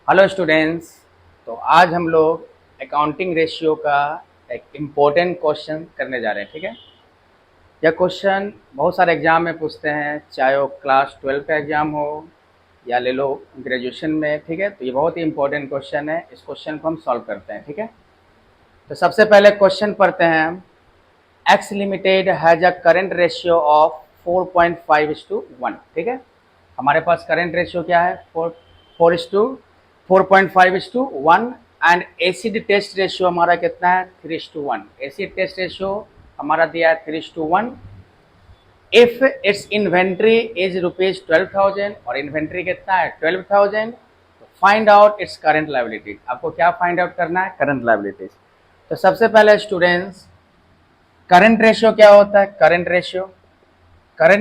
Hello students. तो आज हम लोग अकाउंटिंग रेशियो का एक इम्पोर्टेंट क्वेश्चन करने जा रहे हैं। ठीक है, यह क्वेश्चन बहुत सारे एग्जाम में पूछते हैं, चाहे वो क्लास 12 का एग्ज़ाम हो या ले लो ग्रेजुएशन में। ठीक है, तो ये बहुत ही इंपॉर्टेंट क्वेश्चन है। इस क्वेश्चन को हम सॉल्व करते हैं। ठीक है, तो सबसे पहले क्वेश्चन पढ़ते हैं। X limited has a current ratio of 4.5:1। ठीक है, हमारे पास करेंट रेशियो क्या है? 4.5:1। एंड एसिड टेस्ट रेशियो हमारा कितना है? 3:1। एसिड टेस्ट रेशियो हमारा दिया है 3:1। इफ इट्स इन्वेंट्री इज ₹12,000 और इन्वेंट्री कितना है? 12,000। तो find out its current liabilities. आपको क्या फाइंड आउट करना है? Current liabilities. तो सबसे पहले स्टूडेंट्स, करंट रेशियो क्या होता है? करंट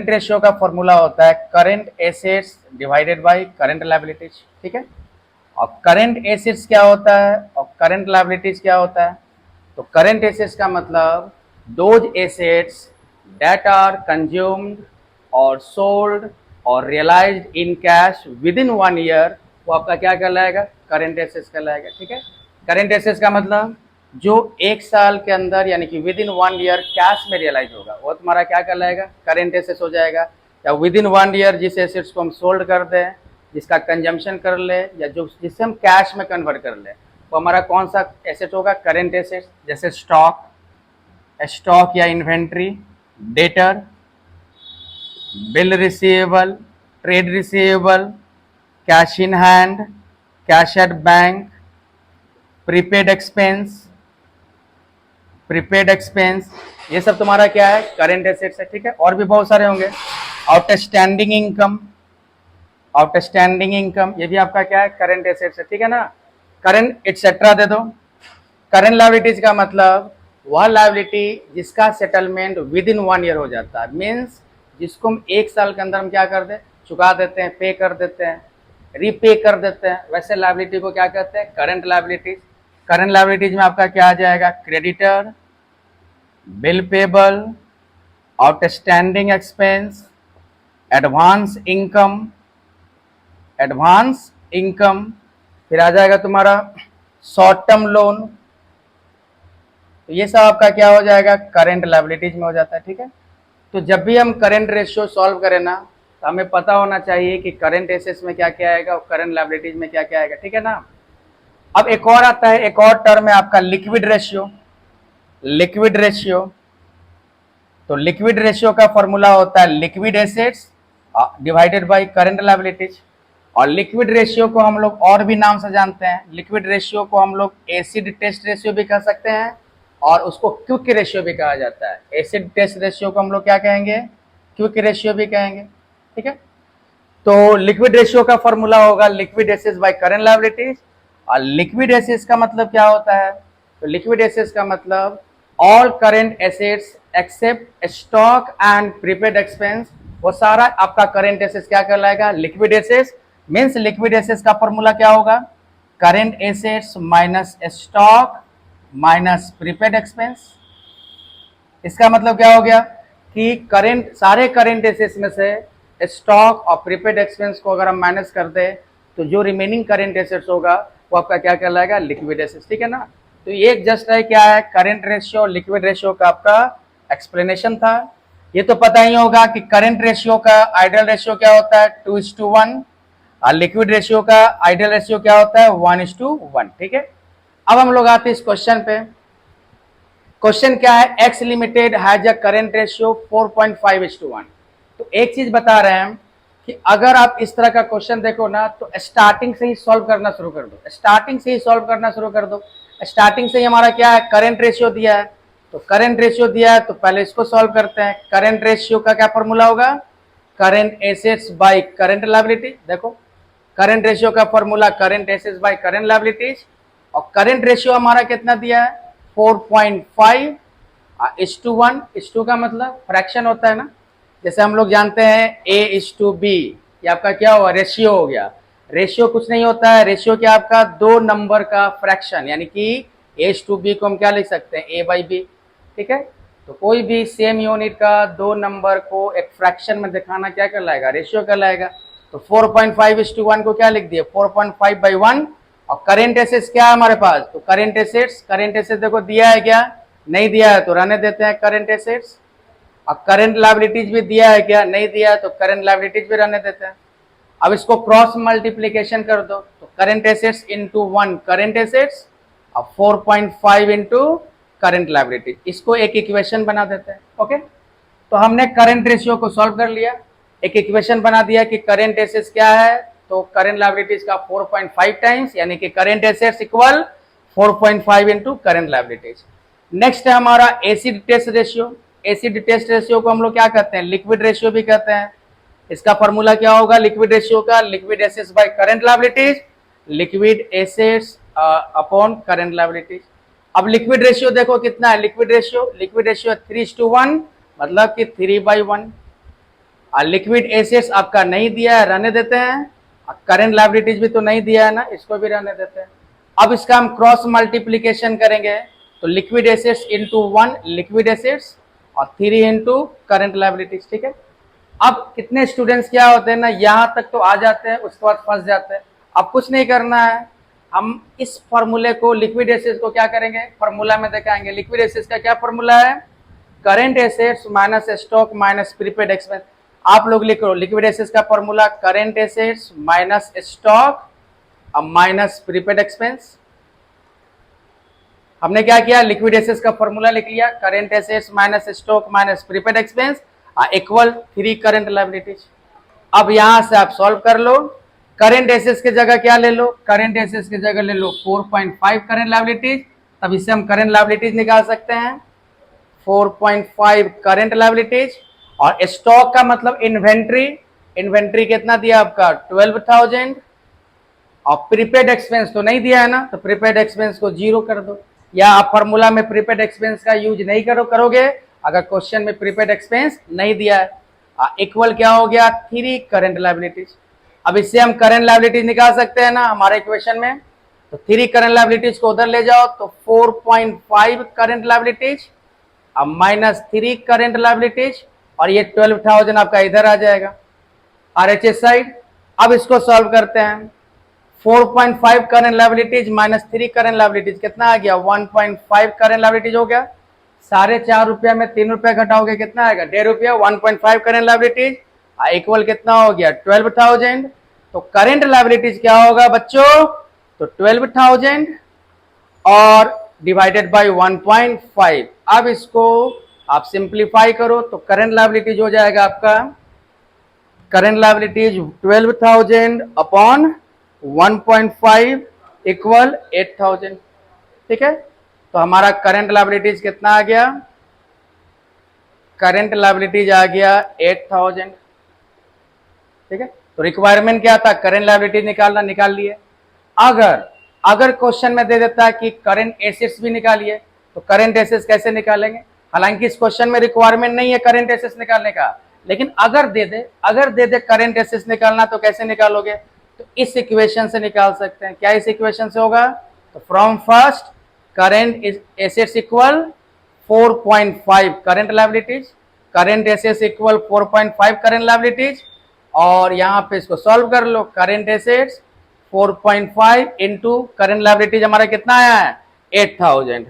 रेशियो का फॉर्मूला होता है current assets divided by current liabilities. ठीक है, और करंट एसेट्स क्या होता है और करंट लायबिलिटीज क्या होता है? तो करंट एसेट्स का मतलब those assets that are consumed और सोल्ड और realised in cash within 1 year, वो आपका क्या कहलाएगा? करंट एसेट्स कहलाएगा। ठीक है, करंट एसेट्स का मतलब जो 1 साल के अंदर यानी कि विद इन 1 ईयर कैश में रियलाइज होगा, वो तुम्हारा क्या कहलाएगा? करंट एसेट्स हो जाएगा। या विद इन 1 ईयर जिस एसेट्स को हम सोल्ड कर दें, जिसका कंजम्पशन कर ले, या जो जिससे हम कैश में कन्वर्ट कर ले, वो हमारा कौन सा एसेट होगा? Current assets. जैसे स्टॉक या inventory, debtor, bill receivable, trade receivable, cash in hand, cash at bank, prepaid expense, ये सब तुम्हारा क्या है? करंट एसेट्स है। ठीक है, और भी बहुत सारे होंगे। आउटस्टैंडिंग इनकम, ये भी आपका क्या है? करंट एसेट्स है। ठीक है ना, करंट एटसेट्रा दे दो। करंट लायबिलिटीज का मतलब वह लायबिलिटी जिसका सेटलमेंट विद इन 1 ईयर हो जाता है, मीन्स जिसको हम 1 साल के अंदर हम क्या कर दे? चुका देते हैं, पे कर देते हैं, रीपे कर देते हैं, वैसे लायबिलिटी को क्या कहते हैं? Current liabilities. करंट लायबिलिटीज में आपका क्या आ जाएगा? Creditor, bill payable, outstanding expense, advance income, फिर आ जाएगा तुम्हारा शॉर्ट टर्म लोन। तो ये सब आपका क्या हो जाएगा? करंट लायबिलिटीज में हो जाता है। ठीक है, तो जब भी हम करंट रेशियो सॉल्व करें ना, तो हमें पता होना चाहिए कि करंट एसेट्स में क्या क्या आएगा और करंट लायबिलिटीज में क्या क्या आएगा। ठीक है ना। अब एक और आता है, एक और टर्म है आपका लिक्विड रेशियो। तो लिक्विड रेशियो का फॉर्मूला होता है liquid assets divided by current liabilities. और लिक्विड रेशियो को हम लोग और भी नाम से जानते हैं। लिक्विड रेशियो को हम लोग एसिड टेस्ट रेशियो भी कह सकते हैं और उसको क्विक रेशियो भी कहा जाता है। एसिड टेस्ट रेशियो को हम लोग क्या कहेंगे? क्विक रेशियो भी कहेंगे। ठीक है, तो लिक्विड रेशियो का फॉर्मूला होगा liquid assets by current liabilities. और लिक्विड एसेट्स का मतलब क्या होता है? तो लिक्विड एसेट्स का मतलब all current assets except stock and prepaid expense, वो सारा आपका करंट एसेट्स क्या कहलाएगा? Liquid assets. Means liquid assets का फॉर्मूला क्या होगा? Current assets minus stock minus prepaid expense. इसका मतलब क्या हो गया कि सारे करंट एसेट्स में से स्टॉक और प्रीपेड एक्सपेंस को अगर हम माइनस कर दे, तो जो रिमेनिंग करंट एसेट्स होगा वो आपका क्या कहलाएगा? Liquid assets. ठीक है ना, तो ये जस्ट है क्या है? करंट रेशियो लिक्विड रेशियो का आपका एक्सप्लेनेशन था। ये तो पता ही होगा कि करंट रेशियो का आइडियल रेशियो क्या होता है? 2:1। और लिक्विड रेशियो का आइडियल रेशियो क्या होता है? 1:1। ठीक है, अब हम लोग आते हैं इस क्वेश्चन पे। क्वेश्चन क्या है? X limited has a current ratio 4.5:1। तो एक चीज बता रहे हैं कि अगर आप इस तरह का क्वेश्चन देखो ना, तो स्टार्टिंग से ही सॉल्व करना शुरू कर दो। स्टार्टिंग से ही हमारा क्या है? करंट रेशियो दिया है, तो करंट रेशियो दिया है तो पहले इसको सॉल्व करते हैं। करंट रेशियो का क्या फॉर्मूला होगा? Current assets by current liability. देखो, करंट रेशियो का formula current assets by current liabilities. और करंट रेशियो हमारा कितना दिया है? 4.5:1। इस टू का मतलब फ्रैक्शन होता है ना, जैसे हम लोग जानते हैं A:B, ये आपका क्या हुआ? रेशियो हो गया। रेशियो कुछ नहीं होता है, रेशियो क्या आपका? 2 नंबर का फ्रैक्शन, यानी कि A:B को हम क्या लिख सकते हैं? A/B। ठीक है, तो कोई भी सेम यूनिट का 2 नंबर को एक फ्रैक्शन में दिखाना क्या कहलाएगा? रेशियो कहलाएगा। तो 4.5:1 को क्या लिख दिए? 4.5/1 और करेंट एसेट्स क्या है हमारे पास, तो करेंट एसेट्स देखो दिया है क्या, नहीं दिया है तो रहने देते हैं करेंट एसेट्स। और करंट लायबिलिटीज भी दिया है क्या, नहीं दिया है तो करंट लायबिलिटीज भी रहने देते हैं। अब इसको क्रॉस मल्टीप्लीकेशन कर दो, तो current assets into 1 current assets और 4.5 इंटू करंट लायबिलिटीज, इसको एक इक्वेशन बना देते हैं। ओके, तो हमने करंट रेशियो को सॉल्व कर लिया, एक इक्वेशन बना दिया कि करंट एसेट्स क्या है, तो करंट लायबिलिटीज का 4.5 टाइम्स, यानी कि current assets equal 4.5 into current liabilities. Next है हमारा acid test ratio. Acid test ratio को हम लोग क्या कहते हैं, लिक्विड रेशियो भी कहते हैं। इसका फॉर्मूला क्या होगा लिक्विड रेशियो का, liquid assets by current liabilities, liquid assets upon current liabilities. अब लिक्विड रेशियो देखो कितना है, लिक्विड रेशियो 3:1, मतलब कि 3/1। और लिक्विड एसेट्स आपका नहीं दिया है, रहने देते हैं। करंट लायबिलिटीज भी तो नहीं दिया है ना, इसको भी रहने देते हैं। अब इसका हम क्रॉस मल्टीप्लीकेशन करेंगे, तो liquid assets into 1 liquid assets और 3 इंटू करंट लायबिलिटीज। ठीक है, अब कितने स्टूडेंट्स क्या होते हैं ना, यहां तक तो आ जाते हैं, उसके बाद फंस जाते हैं। अब कुछ नहीं करना है, हम इस फॉर्मूले को लिक्विड एसेट्स को क्या करेंगे, फॉर्मूला में दिखाएंगे। लिक्विड एसेट्स का क्या फॉर्मूला है, current assets minus stock minus prepaid expense. आप लोग लिख लो लिक्विड एसेट्स का formula current assets minus stock और माइनस प्रीपेड एक्सपेंस। हमने क्या किया, लिक्विड एसेट्स का फॉर्मूला लिख लिया, current assets minus stock minus prepaid expense equal 3 current liabilities. अब यहां से आप सॉल्व कर लो, करंट एसेट्स की जगह क्या ले लो, करंट एसेट्स की जगह ले लो 4.5 करंट लायबिलिटीज, तब इससे हम करंट लायबिलिटीज निकाल सकते हैं 4.5 करंट लायबिलिटीज। और स्टॉक का मतलब इन्वेंट्री, इन्वेंट्री कितना दिया आपका 12,000। और प्रीपेड एक्सपेंस तो नहीं दिया है ना, तो प्रीपेड एक्सपेंस को 0 कर दो, या आप फॉर्मूला में प्रीपेड एक्सपेंस का यूज नहीं करोगे अगर क्वेश्चन में प्रीपेड एक्सपेंस नहीं दिया है। इक्वल क्या हो गया 3 करंट लायबिलिटीज। अब इससे हम करंट लायबिलिटीज निकाल सकते हैं ना हमारे इक्वेशन में, तो 3 करंट लायबिलिटीज को उधर ले जाओ, तो 4.5 करंट लायबिलिटीज अब माइनस 3 करंट लायबिलिटीज, और ये 12,000 आपका इधर आ जाएगा आरएचएस साइड। अब इसको सॉल्व करते हैं, 4.5 current liabilities minus 3 current liabilities कितना आ गया, 1.5 करंट लायबिलिटीज हो गया। 4.5 रुपया में 3 रुपया घटाओगे कितना आएगा, 1.5 रुपया। 1.5 करंट लायबिलिटीज इक्वल कितना हो गया 12,000। तो करंट लायबिलिटीज क्या होगा बच्चों, तो 12,000 और डिवाइडेड बाय 1.5। अब इसको आप सिंप्लीफाई करो, तो करंट लायबिलिटीज हो जाएगा आपका, करंट लायबिलिटीज 12,000 अपॉन 1.5 इक्वल 8,000। ठीक है, तो हमारा करंट लायबिलिटीज कितना आ गया, करंट लायबिलिटीज आ गया 8,000। ठीक है, तो रिक्वायरमेंट क्या था, करंट लायबिलिटीज निकालना, निकाल लिए। अगर क्वेश्चन में दे देता है कि करंट एसेट्स भी निकालिए, तो करंट एसेट्स कैसे निकालेंगे, हालांकि इस क्वेश्चन में रिक्वायरमेंट नहीं है करंट एसेट्स निकालने का, लेकिन अगर दे दे करंट एसेट्स निकालना, तो कैसे निकालोगे, तो इस इक्वेशन से निकाल सकते हैं। क्या इस इक्वेशन से होगा, तो from first current assets equal 4.5 current liabilities, current assets equal 4.5 current liabilities, और यहां पे इसको सॉल्व कर लो, current assets 4.5 into current liabilities हमारा कितना आया है 8,000।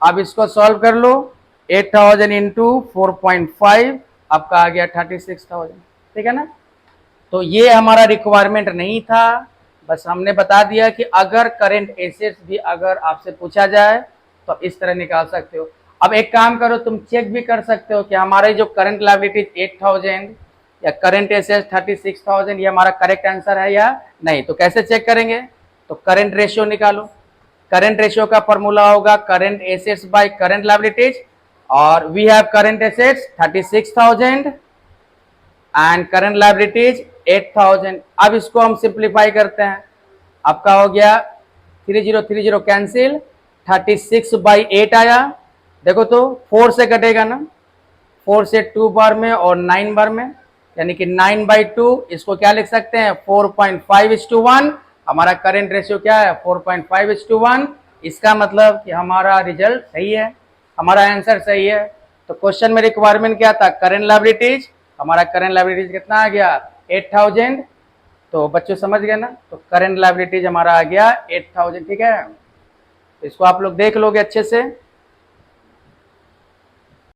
अब इसको सॉल्व कर लो, 8,000 इंटू 4.5 आपका आ गया 36,000। ठीक है ना, तो ये हमारा रिक्वायरमेंट नहीं था, बस हमने बता दिया कि अगर करंट एसेट्स भी अगर आपसे पूछा जाए तो आप इस तरह निकाल सकते हो। अब एक काम करो, तुम चेक भी कर सकते हो कि हमारे जो करंट लायबिलिटीज 8,000 या करंट एसेट्स 36,000 ये हमारा करेक्ट आंसर है या नहीं। तो कैसे चेक करेंगे, तो करंट रेशियो निकालो। करंट रेशियो का फॉर्मूला होगा current assets by current liabilities, और we have current assets 36,000 and current liabilities 8,000। अब इसको हम सिंप्लीफाई करते हैं, आपका हो गया 30 कैंसिल, 36/8 आया। देखो तो 4 से कटेगा ना, 4 से 2 बार में और 9 बार में, यानी कि 9/2। इसको क्या लिख सकते हैं 4.5:1। हमारा करंट रेशियो क्या है 4.5:1। इसका मतलब कि हमारा रिजल्ट सही है, हमारा आंसर सही है। तो क्वेश्चन में रिक्वायरमेंट क्या था, करंट लायबिलिटीज, हमारा करंट लायबिलिटीज कितना आ गया 8,000 तो बच्चों समझ गए ना, तो करेंट लायबिलिटीज हमारा आ गया 8000, ठीक है। इसको आप लोग देख लोगे अच्छे से।